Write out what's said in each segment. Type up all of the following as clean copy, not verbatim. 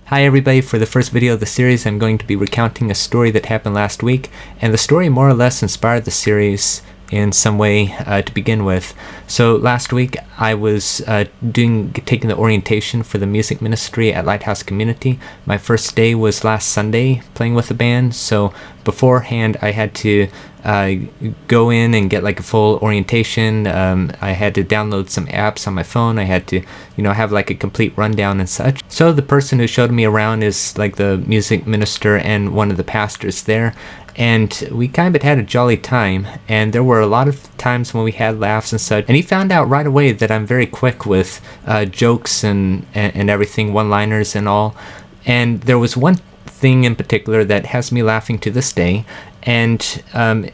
Hi everybody, for the first video of the series I'm going to be recounting a story that happened last week, and the story more or less inspired the series in some way to begin with. So last week I was taking the orientation for the music ministry at Lighthouse Community. My first day was last Sunday playing with the band, so beforehand I had to go in and get like a full orientation. I had to download some apps on my phone. I had to have like a complete rundown and such. So the person who showed me around is like the music minister and one of the pastors there, and we kind of had a jolly time, and there were a lot of times when we had laughs and such, and he found out right away that I'm very quick with jokes and everything, one-liners and all. And there was one thing in particular that has me laughing to this day, and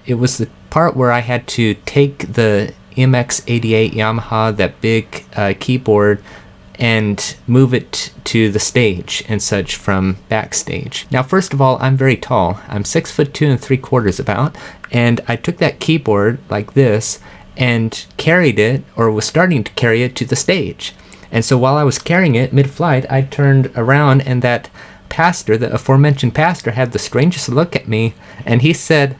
it was the part where I had to take the MX88 Yamaha, that big keyboard, and move it to the stage and such from backstage. Now, first of all, I'm very tall. I'm 6'2"3/4 about, and I took that keyboard like this and carried it, or was starting to carry it, to the stage. And so while I was carrying it mid-flight, I turned around, and that pastor, the aforementioned pastor, had the strangest look at me, and he said,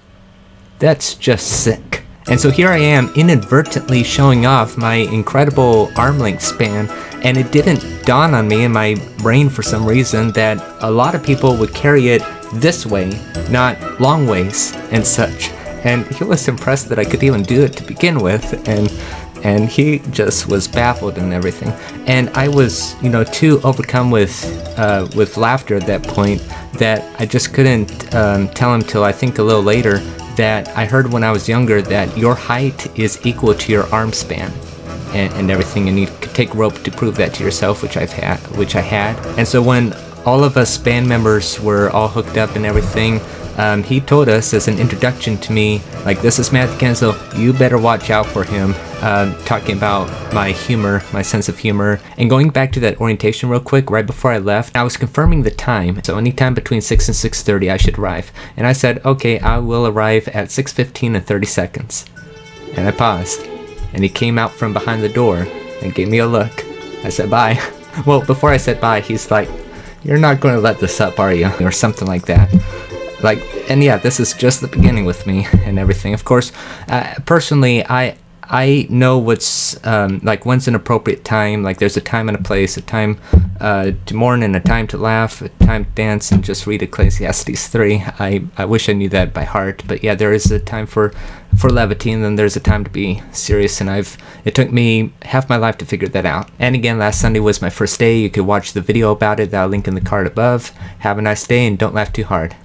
"That's just sick." And so here I am inadvertently showing off my incredible arm length span, and it didn't dawn on me in my brain for some reason that a lot of people would carry it this way, not long ways and such. And he was impressed that I could even do it to begin with, and he just was baffled and everything. And I was, too overcome with laughter at that point that I just couldn't tell him till I think a little later that I heard when I was younger that your height is equal to your arm span and everything, and you could take rope to prove that to yourself, which I had. And so when all of us band members were all hooked up and everything, he told us as an introduction to me, like, "This is Matthew Kenzel, you better watch out for him," talking about my humor, my sense of humor. And going back to that orientation real quick, right before I left, I was confirming the time. So anytime between 6 and 6:30 I should arrive. And I said, "Okay, I will arrive at 6:15 and 30 seconds. And I paused, and he came out from behind the door and gave me a look. I said, "Bye." Well, before I said bye, he's like, "You're not going to let this up, are you?" Or something like that. And yeah, this is just the beginning with me and everything. Of course, personally, I know what's when's an appropriate time. Like, there's a time and a place, a time to mourn and a time to laugh, a time to dance, and just read Ecclesiastes 3. I wish I knew that by heart, but yeah, there is a time for levity, and then there's a time to be serious, and it took me half my life to figure that out. And again, last Sunday was my first day. You could watch the video about it that I'll link in the card above. Have a nice day, and don't laugh too hard.